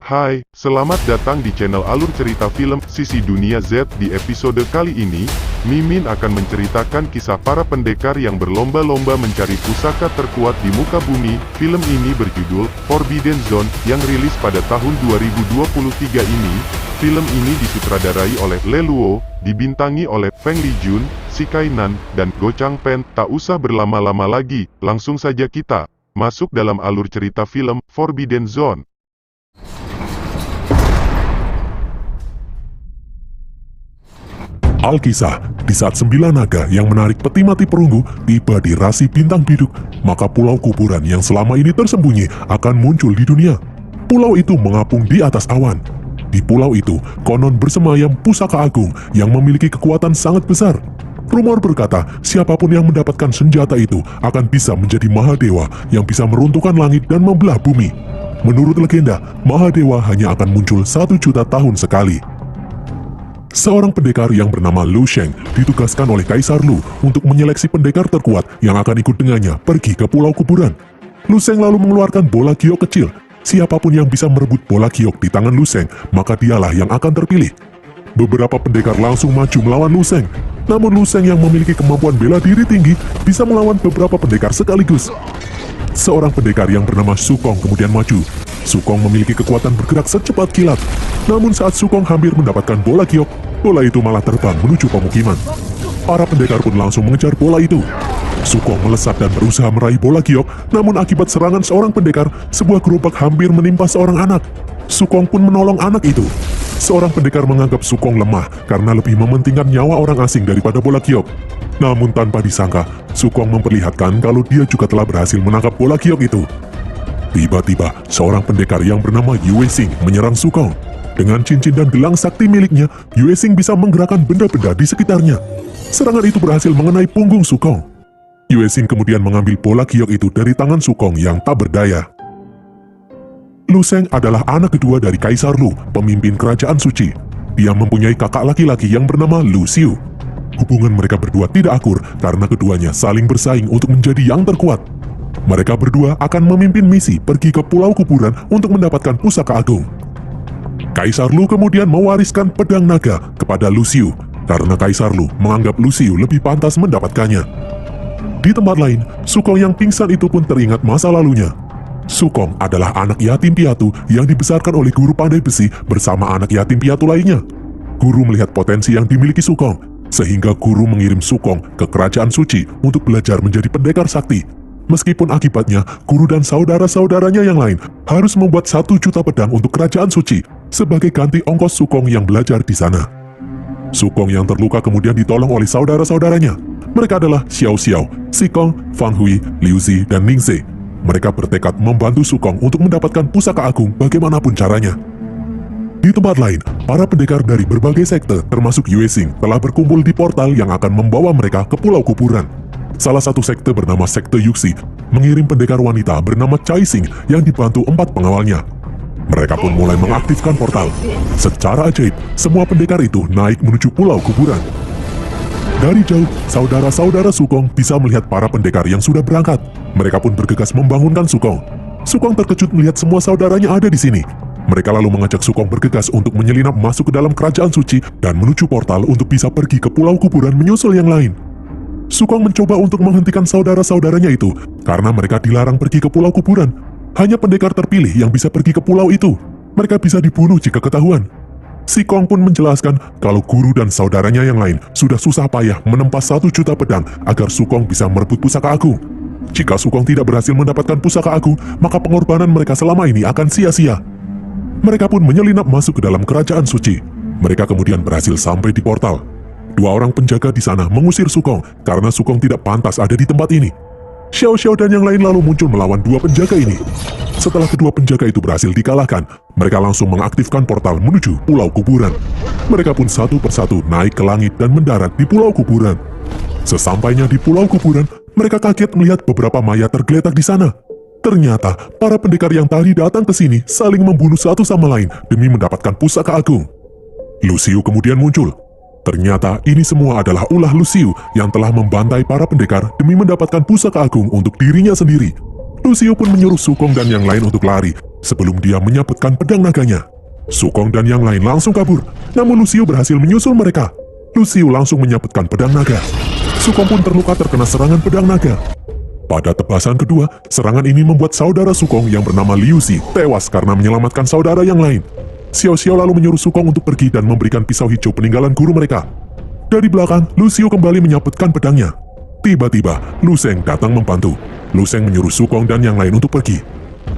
Hai, selamat datang di channel Alur Cerita Film Sisi Dunia Z. Di episode kali ini, Mimin akan menceritakan kisah para pendekar yang berlomba-lomba mencari pusaka terkuat di muka bumi. Film ini berjudul Forbidden Zone, yang rilis pada tahun 2023 ini. Film ini disutradarai oleh Le Luo, dibintangi oleh Feng Lijun, Si Kainan, dan Go Changpen. Tak usah berlama-lama lagi, langsung saja kita masuk dalam alur cerita film Forbidden Zone. Alkisah, di saat 9 naga yang menarik peti mati perunggu tiba di rasi bintang biduk, maka pulau kuburan yang selama ini tersembunyi akan muncul di dunia. Pulau itu mengapung di atas awan. Di pulau itu, konon bersemayam pusaka agung yang memiliki kekuatan sangat besar. Rumor berkata, siapapun yang mendapatkan senjata itu akan bisa menjadi Mahadewa yang bisa meruntuhkan langit dan membelah bumi. Menurut legenda, Mahadewa hanya akan muncul 1 juta tahun sekali. Seorang pendekar yang bernama Lu Sheng ditugaskan oleh Kaisar Lu untuk menyeleksi pendekar terkuat yang akan ikut dengannya pergi ke pulau kuburan. Lu Sheng lalu mengeluarkan bola giok kecil. Siapapun yang bisa merebut bola giok di tangan Lu Sheng, maka dialah yang akan terpilih. Beberapa pendekar langsung maju melawan Lu Sheng. Namun Lu Sheng yang memiliki kemampuan bela diri tinggi bisa melawan beberapa pendekar sekaligus. Seorang pendekar yang bernama Sukong kemudian maju. Sukong memiliki kekuatan bergerak secepat kilat. Namun saat Sukong hampir mendapatkan bola giok, bola itu malah terbang menuju pemukiman. Para pendekar pun langsung mengejar bola itu. Sukong melesat dan berusaha meraih bola giok, namun akibat serangan seorang pendekar, sebuah gerobak hampir menimpa seorang anak. Sukong pun menolong anak itu. Seorang pendekar menganggap Sukong lemah karena lebih mementingkan nyawa orang asing daripada bola giok. Namun tanpa disangka, Sukong memperlihatkan kalau dia juga telah berhasil menangkap bola giok itu. Tiba-tiba, seorang pendekar yang bernama Yue Xing menyerang Sukong. Dengan cincin dan gelang sakti miliknya, Yue Xing bisa menggerakkan benda-benda di sekitarnya. Serangan itu berhasil mengenai punggung Sukong. Yue Xing kemudian mengambil bola giok itu dari tangan Sukong yang tak berdaya. Lu Sheng adalah anak kedua dari Kaisar Lu, pemimpin kerajaan suci. Dia mempunyai kakak laki-laki yang bernama Lu Xiu. Hubungan mereka berdua tidak akur karena keduanya saling bersaing untuk menjadi yang terkuat. Mereka berdua akan memimpin misi pergi ke pulau kuburan untuk mendapatkan pusaka agung. Kaisar Lu kemudian mewariskan pedang naga kepada Lu Xiu, karena Kaisar Lu menganggap Lu Xiu lebih pantas mendapatkannya. Di tempat lain, Sukong yang pingsan itu pun teringat masa lalunya. Sukong adalah anak yatim piatu yang dibesarkan oleh guru pandai besi bersama anak yatim piatu lainnya. Guru melihat potensi yang dimiliki Sukong, sehingga guru mengirim Sukong ke kerajaan suci untuk belajar menjadi pendekar sakti. Meskipun akibatnya, guru dan saudara-saudaranya yang lain harus membuat 1 juta pedang untuk kerajaan suci sebagai ganti ongkos Sukong yang belajar di sana. Sukong yang terluka kemudian ditolong oleh saudara-saudaranya. Mereka adalah Xiao Xiao, Sikong, Fang Hui, Liu Zi, dan Ning Ze. Mereka bertekad membantu Sukong untuk mendapatkan pusaka agung bagaimanapun caranya. Di tempat lain, para pendekar dari berbagai sekte termasuk Yue Xing telah berkumpul di portal yang akan membawa mereka ke pulau kuburan. Salah satu sekte bernama Sekte Yuxi mengirim pendekar wanita bernama Chai Xing yang dibantu 4 pengawalnya. Mereka pun mulai mengaktifkan portal. Secara ajaib, semua pendekar itu naik menuju pulau kuburan. Dari jauh, saudara-saudara Sukong bisa melihat para pendekar yang sudah berangkat. Mereka pun bergegas membangunkan Sukong. Sukong terkejut melihat semua saudaranya ada di sini. Mereka lalu mengajak Sukong bergegas untuk menyelinap masuk ke dalam kerajaan suci dan menuju portal untuk bisa pergi ke pulau kuburan menyusul yang lain. Sukong mencoba untuk menghentikan saudara-saudaranya itu karena mereka dilarang pergi ke pulau kuburan. Hanya pendekar terpilih yang bisa pergi ke pulau itu. Mereka bisa dibunuh jika ketahuan. Sikong pun menjelaskan kalau guru dan saudaranya yang lain sudah susah payah menempa 1 juta pedang agar Sukong bisa merebut pusaka agung. Jika Sukong tidak berhasil mendapatkan pusaka agung, maka pengorbanan mereka selama ini akan sia-sia. Mereka pun menyelinap masuk ke dalam kerajaan suci. Mereka kemudian berhasil sampai di portal. 2 orang penjaga di sana mengusir Sukong karena Sukong tidak pantas ada di tempat ini. Xiao Xiao dan yang lain lalu muncul melawan 2 penjaga ini. Setelah kedua penjaga itu berhasil dikalahkan, mereka langsung mengaktifkan portal menuju pulau kuburan. Mereka pun satu persatu naik ke langit dan mendarat di pulau kuburan. Sesampainya di pulau kuburan, mereka kaget melihat beberapa mayat tergeletak di sana. Ternyata, para pendekar yang tadi datang ke sini saling membunuh satu sama lain demi mendapatkan pusaka agung. Lu Xiu kemudian muncul. Ternyata ini semua adalah ulah Lu Xiu yang telah membantai para pendekar demi mendapatkan pusaka agung untuk dirinya sendiri. Lu Xiu pun menyuruh Sukong dan yang lain untuk lari, Sebelum dia menyabetkan pedang naganya, Sukong dan yang lain langsung kabur. Namun Lucio berhasil menyusul mereka. Lucio langsung menyabetkan pedang naga. Sukong pun terluka terkena serangan pedang naga. Pada tebasan kedua, serangan ini membuat saudara Sukong yang bernama Liu Zi tewas karena menyelamatkan saudara yang lain. Xiao Xiao lalu menyuruh Sukong untuk pergi dan memberikan pisau hijau peninggalan guru mereka. Dari belakang, Lucio kembali menyabetkan pedangnya. Tiba-tiba, Lu Sheng datang membantu. Lu Sheng menyuruh Sukong dan yang lain untuk pergi.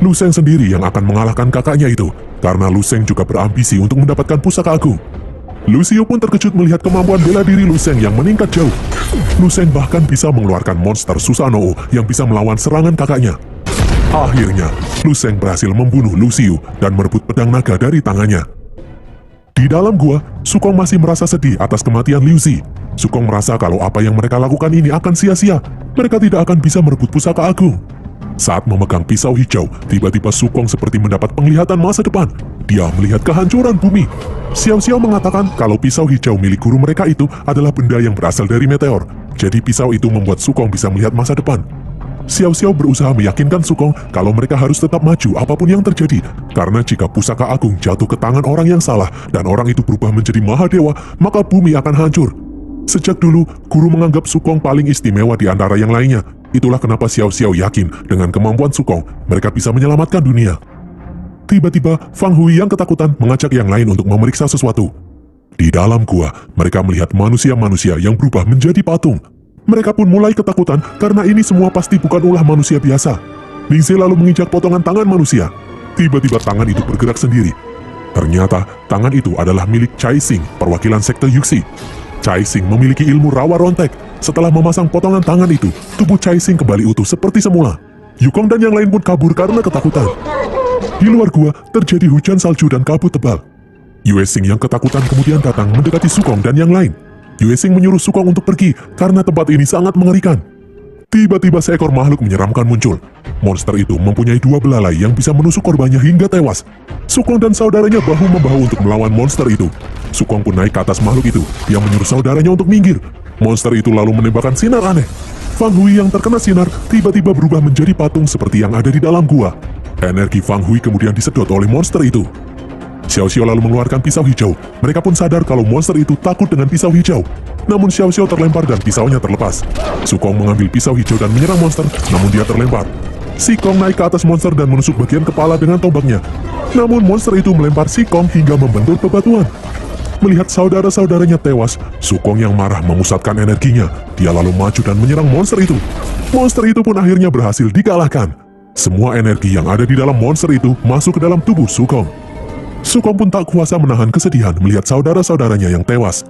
Lu Sheng sendiri yang akan mengalahkan kakaknya itu, karena Lu Sheng juga berambisi untuk mendapatkan pusaka agung. Lucio pun terkejut melihat kemampuan bela diri Lu Sheng yang meningkat jauh. Lu Sheng bahkan bisa mengeluarkan monster Susanoo yang bisa melawan serangan kakaknya. Akhirnya, Lu Sheng berhasil membunuh Lucio dan merebut pedang naga dari tangannya. Di dalam gua, Sukong masih merasa sedih atas kematian Liu Zi. Sukong merasa kalau apa yang mereka lakukan ini akan sia-sia. Mereka tidak akan bisa merebut pusaka agung. Saat memegang pisau hijau, tiba-tiba Sukong seperti mendapat penglihatan masa depan. Dia melihat kehancuran bumi. Xiao Xiao mengatakan kalau pisau hijau milik guru mereka itu adalah benda yang berasal dari meteor. Jadi pisau itu membuat Sukong bisa melihat masa depan. Xiao Xiao berusaha meyakinkan Sukong kalau mereka harus tetap maju apapun yang terjadi. Karena jika pusaka agung jatuh ke tangan orang yang salah dan orang itu berubah menjadi Mahadewa, maka bumi akan hancur. Sejak dulu, guru menganggap Sukong paling istimewa di antara yang lainnya. Itulah kenapa Xiao Xiao yakin dengan kemampuan Sukong, mereka bisa menyelamatkan dunia. Tiba-tiba, Fang Hui yang ketakutan mengajak yang lain untuk memeriksa sesuatu. Di dalam gua, mereka melihat manusia-manusia yang berubah menjadi patung. Mereka pun mulai ketakutan karena ini semua pasti bukan ulah manusia biasa. Ling Ze lalu menginjak potongan tangan manusia. Tiba-tiba tangan itu bergerak sendiri. Ternyata, tangan itu adalah milik Chai Xing, perwakilan sekte Yuxi. Chai Xing memiliki ilmu rawa rontek. Setelah memasang potongan tangan itu, tubuh Chai Xing kembali utuh seperti semula. Yukong dan yang lain pun kabur karena ketakutan. Di luar gua, terjadi hujan salju dan kabut tebal. Yue Xing yang ketakutan kemudian datang mendekati Sukong dan yang lain. Yue Xing menyuruh Sukong untuk pergi karena tempat ini sangat mengerikan. Tiba-tiba seekor makhluk menyeramkan muncul. Monster itu mempunyai dua belalai yang bisa menusuk korbannya hingga tewas. Sukong dan saudaranya bahu-membahu untuk melawan monster itu. Sukong pun naik ke atas makhluk itu. Dia menyuruh saudaranya untuk minggir. Monster itu lalu menembakkan sinar aneh. Fang Hui yang terkena sinar tiba-tiba berubah menjadi patung seperti yang ada di dalam gua. Energi Fang Hui kemudian disedot oleh monster itu. Xiao Xiao lalu mengeluarkan pisau hijau. Mereka pun sadar kalau monster itu takut dengan pisau hijau. Namun Xiao Xiao terlempar dan pisaunya terlepas. Sukong mengambil pisau hijau dan menyerang monster, namun dia terlempar. Sikong naik ke atas monster dan menusuk bagian kepala dengan tombaknya. Namun monster itu melempar Sikong hingga membentur bebatuan. Melihat saudara-saudaranya tewas, Sukong yang marah memusatkan energinya. Dia lalu maju dan menyerang monster itu. Monster itu pun akhirnya berhasil dikalahkan. Semua energi yang ada di dalam monster itu masuk ke dalam tubuh Sukong. Sukong pun tak kuasa menahan kesedihan melihat saudara-saudaranya yang tewas.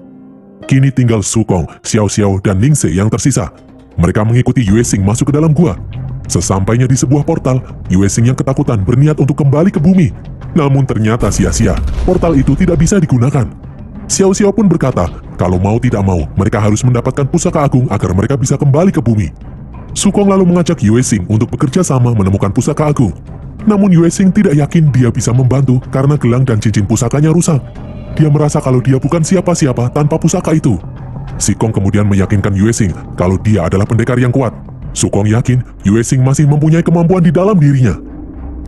Kini tinggal Sukong, Xiao Xiao, dan Ling Ze yang tersisa. Mereka mengikuti Yue Xing masuk ke dalam gua. Sesampainya di sebuah portal, Yue Xing yang ketakutan berniat untuk kembali ke bumi. Namun ternyata sia-sia, portal itu tidak bisa digunakan. Xiao Xiao pun berkata, kalau mau tidak mau, mereka harus mendapatkan pusaka agung agar mereka bisa kembali ke bumi. Sukong lalu mengajak Yue Xing untuk bekerja sama menemukan pusaka agung. Namun Yue Xing tidak yakin dia bisa membantu karena gelang dan cincin pusakanya rusak. Dia merasa kalau dia bukan siapa-siapa tanpa pusaka itu. Sikong kemudian meyakinkan Yue Xing kalau dia adalah pendekar yang kuat. Sukong yakin Yue Xing masih mempunyai kemampuan di dalam dirinya.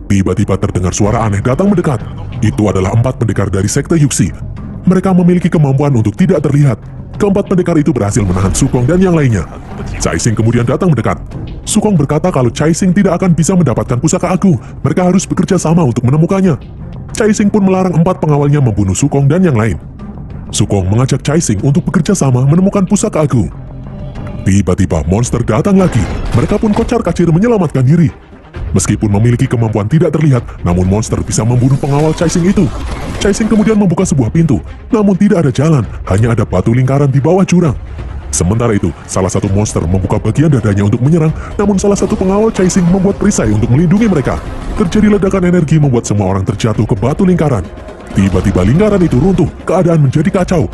Tiba-tiba terdengar suara aneh datang mendekat. Itu adalah 4 pendekar dari sekte Yuxi. Mereka memiliki kemampuan untuk tidak terlihat. Keempat pendekar itu berhasil menahan Sukong dan yang lainnya. Chai Xing kemudian datang mendekat. Sukong berkata kalau Chai Xing tidak akan bisa mendapatkan pusaka agung. Mereka harus bekerja sama untuk menemukannya. Chai Xing pun melarang 4 pengawalnya membunuh Sukong dan yang lain. Sukong mengajak Chai Xing untuk bekerja sama menemukan pusaka agung. Tiba-tiba monster datang lagi. Mereka pun kocar-kacir menyelamatkan diri. Meskipun memiliki kemampuan tidak terlihat, namun monster bisa membunuh pengawal Chai Xing itu. Chai Xing kemudian membuka sebuah pintu, namun tidak ada jalan, hanya ada batu lingkaran di bawah jurang. Sementara itu, salah satu monster membuka bagian dadanya untuk menyerang, namun salah satu pengawal Chai Xing membuat perisai untuk melindungi mereka. Terjadi ledakan energi membuat semua orang terjatuh ke batu lingkaran. Tiba-tiba lingkaran itu runtuh, keadaan menjadi kacau.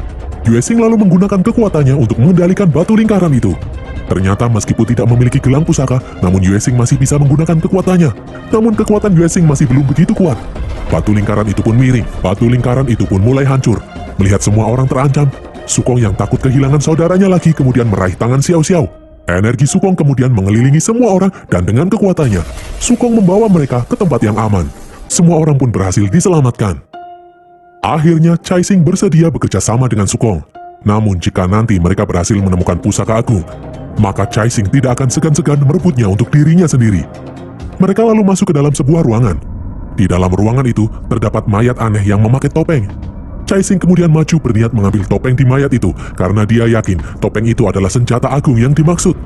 Yue Xing lalu menggunakan kekuatannya untuk mengendalikan batu lingkaran itu. Ternyata meskipun tidak memiliki gelang pusaka, namun Yue Xing masih bisa menggunakan kekuatannya. Namun kekuatan Yue Xing masih belum begitu kuat. Batu lingkaran itu pun miring, batu lingkaran itu pun mulai hancur. Melihat semua orang terancam, Sukong yang takut kehilangan saudaranya lagi kemudian meraih tangan Xiao Xiao. Energi Sukong kemudian mengelilingi semua orang dan dengan kekuatannya, Sukong membawa mereka ke tempat yang aman. Semua orang pun berhasil diselamatkan. Akhirnya Chai Xing bersedia bekerja sama dengan Sukong. Namun jika nanti mereka berhasil menemukan pusaka agung, maka Chai Xing tidak akan segan-segan merebutnya untuk dirinya sendiri. Mereka lalu masuk ke dalam sebuah ruangan. Di dalam ruangan itu terdapat mayat aneh yang memakai topeng. Chai Xing kemudian maju berniat mengambil topeng di mayat itu karena dia yakin topeng itu adalah senjata agung yang dimaksud.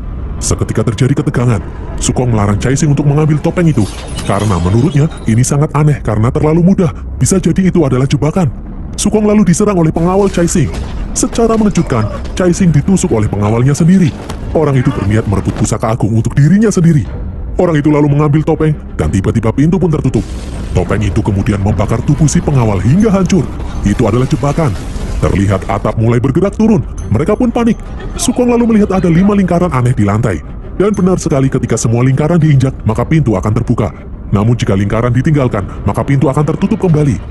Seketika terjadi ketegangan, Sukong melarang Chai Xing untuk mengambil topeng itu karena menurutnya ini sangat aneh karena terlalu mudah, bisa jadi itu adalah jebakan. Sukong lalu diserang oleh pengawal Chai Xing. Secara mengejutkan, Chai Xing ditusuk oleh pengawalnya sendiri. Orang itu berniat merebut pusaka agung untuk dirinya sendiri. Orang itu lalu mengambil topeng dan tiba-tiba pintu pun tertutup. Topeng itu kemudian membakar tubuh si pengawal hingga hancur. Itu adalah jebakan. Terlihat atap mulai bergerak turun. Mereka pun panik. Sukong lalu melihat ada 5 lingkaran aneh di lantai. Dan benar sekali ketika semua lingkaran diinjak, maka pintu akan terbuka. Namun jika lingkaran ditinggalkan, maka pintu akan tertutup kembali.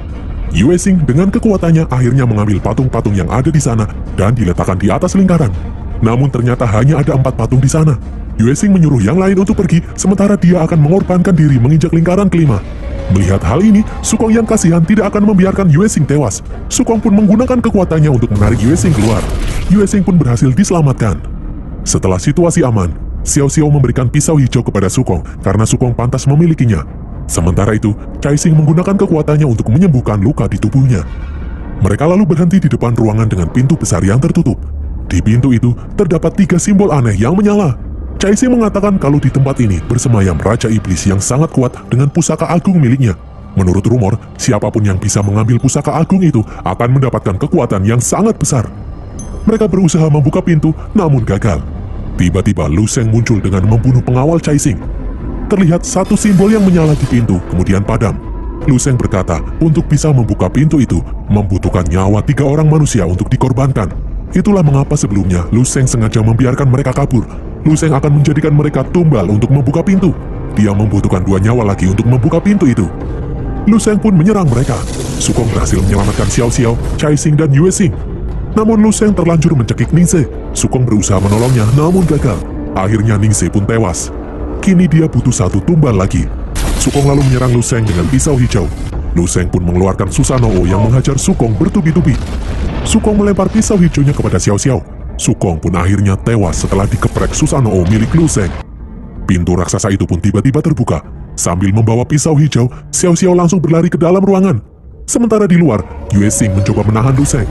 Yue Xing dengan kekuatannya akhirnya mengambil patung-patung yang ada di sana dan diletakkan di atas lingkaran. Namun ternyata hanya ada 4 patung di sana. Yue Xing menyuruh yang lain untuk pergi, sementara dia akan mengorbankan diri menginjak lingkaran kelima. Melihat hal ini, Sukong yang kasihan tidak akan membiarkan Yue Xing tewas. Sukong pun menggunakan kekuatannya untuk menarik Yue Xing keluar. Yue Xing pun berhasil diselamatkan. Setelah situasi aman, Xiao Xiao memberikan pisau hijau kepada Sukong karena Sukong pantas memilikinya. Sementara itu, Chai Xing menggunakan kekuatannya untuk menyembuhkan luka di tubuhnya. Mereka lalu berhenti di depan ruangan dengan pintu besar yang tertutup. Di pintu itu terdapat 3 simbol aneh yang menyala. Chai Xing mengatakan kalau di tempat ini bersemayam Raja Iblis yang sangat kuat dengan pusaka agung miliknya. Menurut rumor, siapapun yang bisa mengambil pusaka agung itu akan mendapatkan kekuatan yang sangat besar. Mereka berusaha membuka pintu, namun gagal. Tiba-tiba Lu Sheng muncul dengan membunuh pengawal Chai Xing. Terlihat 1 simbol yang menyala di pintu, kemudian padam. Lu Sheng berkata, untuk bisa membuka pintu itu, membutuhkan nyawa 3 orang manusia untuk dikorbankan. Itulah mengapa sebelumnya Lu Sheng sengaja membiarkan mereka kabur. Lu Sheng akan menjadikan mereka tumbal untuk membuka pintu. Dia membutuhkan 2 nyawa lagi untuk membuka pintu itu. Lu Sheng pun menyerang mereka. Sukong berhasil menyelamatkan Xiao Xiao, Chai Xing, dan Yue Xing. Namun Lu Sheng terlanjur mencekik Ningxie. Sukong berusaha menolongnya, namun gagal. Akhirnya Ningxie pun tewas. Kini dia butuh 1 tumbal lagi. Sukong lalu menyerang Lu Sheng dengan pisau hijau. Lu Sheng pun mengeluarkan Susanoo yang menghajar Sukong bertubi-tubi. Sukong melempar pisau hijaunya kepada Xiao Xiao. Sukong pun akhirnya tewas setelah dikeprek Susanoo milik Lu Sheng. Pintu raksasa itu pun tiba-tiba terbuka. Sambil membawa pisau hijau, Xiao Xiao langsung berlari ke dalam ruangan. Sementara di luar, Yue Xing mencoba menahan Lu Sheng.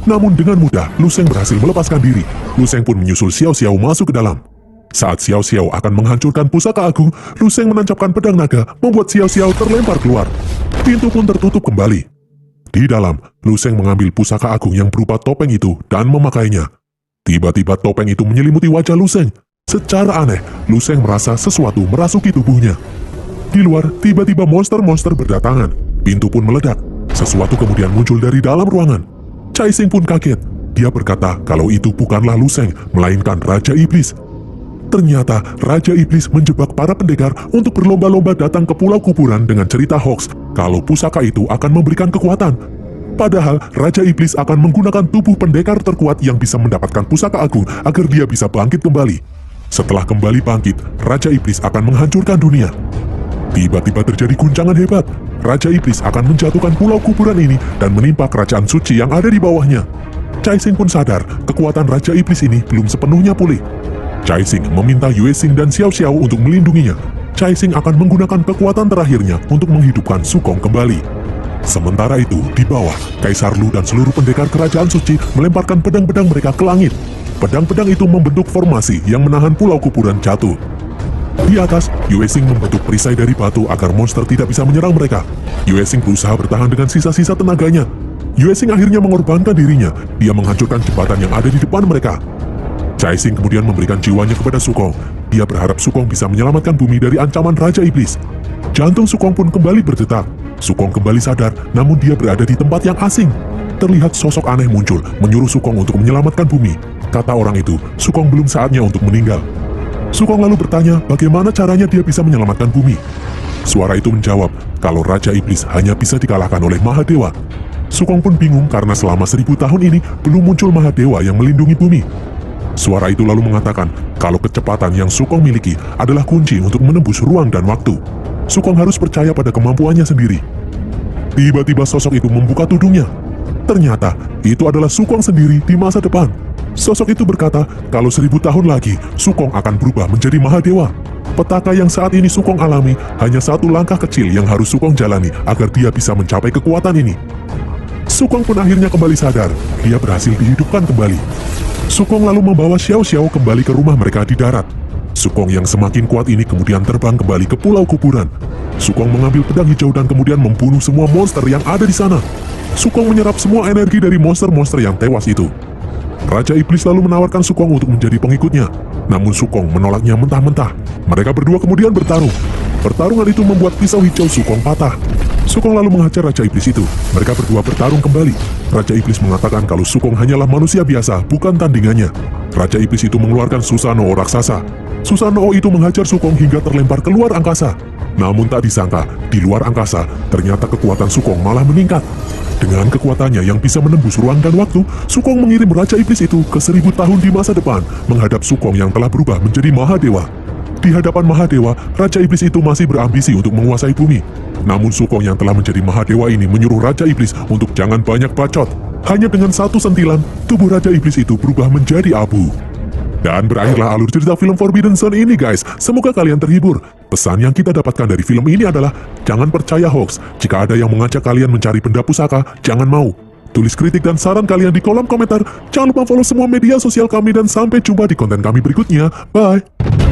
Namun dengan mudah, Lu Sheng berhasil melepaskan diri. Lu Sheng pun menyusul Xiao Xiao masuk ke dalam. Saat Xiao Xiao akan menghancurkan pusaka agung, Lu Sheng menancapkan pedang naga, membuat Xiao Xiao terlempar keluar. Pintu pun tertutup kembali. Di dalam, Lu Sheng mengambil pusaka agung yang berupa topeng itu dan memakainya. Tiba-tiba topeng itu menyelimuti wajah Lu Sheng. Secara aneh, Lu Sheng merasa sesuatu merasuki tubuhnya. Di luar, tiba-tiba monster-monster berdatangan. Pintu pun meledak. Sesuatu kemudian muncul dari dalam ruangan. Chai Xing pun kaget. Dia berkata kalau itu bukanlah Lu Sheng, melainkan Raja Iblis. Ternyata Raja Iblis menjebak para pendekar untuk berlomba-lomba datang ke Pulau Kuburan dengan cerita hoax kalau pusaka itu akan memberikan kekuatan. Padahal Raja Iblis akan menggunakan tubuh pendekar terkuat yang bisa mendapatkan pusaka agung agar dia bisa bangkit kembali. Setelah kembali bangkit, Raja Iblis akan menghancurkan dunia. Tiba-tiba terjadi guncangan hebat. Raja Iblis akan menjatuhkan Pulau Kuburan ini dan menimpa kerajaan suci yang ada di bawahnya. Chai Xing pun sadar kekuatan Raja Iblis ini belum sepenuhnya pulih. Chai Xing meminta Yue Xing dan Xiao Xiao untuk melindunginya. Chai Xing akan menggunakan kekuatan terakhirnya untuk menghidupkan Sukong kembali. Sementara itu, di bawah, Kaisar Lu dan seluruh pendekar kerajaan suci melemparkan pedang-pedang mereka ke langit. Pedang-pedang itu membentuk formasi yang menahan Pulau Kuburan jatuh. Di atas, Yue Xing membentuk perisai dari batu agar monster tidak bisa menyerang mereka. Yue Xing berusaha bertahan dengan sisa-sisa tenaganya. Yue Xing akhirnya mengorbankan dirinya. Dia menghancurkan jembatan yang ada di depan mereka. Chai Xing kemudian memberikan jiwanya kepada Sukong. Dia berharap Sukong bisa menyelamatkan bumi dari ancaman Raja Iblis. Jantung Sukong pun kembali berdetak. Sukong kembali sadar, namun dia berada di tempat yang asing. Terlihat sosok aneh muncul, menyuruh Sukong untuk menyelamatkan bumi. Kata orang itu, Sukong belum saatnya untuk meninggal. Sukong lalu bertanya bagaimana caranya dia bisa menyelamatkan bumi. Suara itu menjawab kalau Raja Iblis hanya bisa dikalahkan oleh Mahadewa. Sukong pun bingung karena selama 1000 tahun ini belum muncul Mahadewa yang melindungi bumi. Suara itu lalu mengatakan kalau kecepatan yang Sukong miliki adalah kunci untuk menembus ruang dan waktu. Sukong harus percaya pada kemampuannya sendiri. Tiba-tiba sosok itu membuka tudungnya. Ternyata itu adalah Sukong sendiri di masa depan. Sosok itu berkata kalau 1000 tahun lagi Sukong akan berubah menjadi Mahadewa. Petaka yang saat ini Sukong alami hanya satu langkah kecil yang harus Sukong jalani agar dia bisa mencapai kekuatan ini. Sukong pun akhirnya kembali sadar, dia berhasil dihidupkan kembali. Sukong lalu membawa Xiao Xiao kembali ke rumah mereka di darat. Sukong yang semakin kuat ini kemudian terbang kembali ke pulau kuburan. Sukong mengambil pedang hijau dan kemudian membunuh semua monster yang ada di sana. Sukong menyerap semua energi dari monster-monster yang tewas itu. Raja Iblis lalu menawarkan Sukong untuk menjadi pengikutnya. Namun Sukong menolaknya mentah-mentah. Mereka berdua kemudian bertarung. Pertarungan itu membuat pisau hijau Sukong patah. Sukong lalu menghajar Raja Iblis itu. Mereka berdua bertarung kembali. Raja Iblis mengatakan kalau Sukong hanyalah manusia biasa, bukan tandingannya. Raja Iblis itu mengeluarkan Susanoo raksasa. Susanoo itu menghajar Sukong hingga terlempar keluar angkasa. Namun tak disangka, di luar angkasa, ternyata kekuatan Sukong malah meningkat. Dengan kekuatannya yang bisa menembus ruang dan waktu, Sukong mengirim Raja Iblis itu ke 1000 tahun di masa depan, menghadap Sukong yang telah berubah menjadi Mahadewa. Di hadapan Mahadewa, Raja Iblis itu masih berambisi untuk menguasai bumi. Namun Sukong yang telah menjadi Mahadewa ini menyuruh Raja Iblis untuk jangan banyak bacot. Hanya dengan satu sentilan, tubuh Raja Iblis itu berubah menjadi abu. Dan berakhirlah alur cerita film Forbidden Zone ini guys. Semoga kalian terhibur. Pesan yang kita dapatkan dari film ini adalah jangan percaya hoax. Jika ada yang mengajak kalian mencari benda pusaka, jangan mau. Tulis kritik dan saran kalian di kolom komentar. Jangan lupa follow semua media sosial kami dan sampai jumpa di konten kami berikutnya. Bye.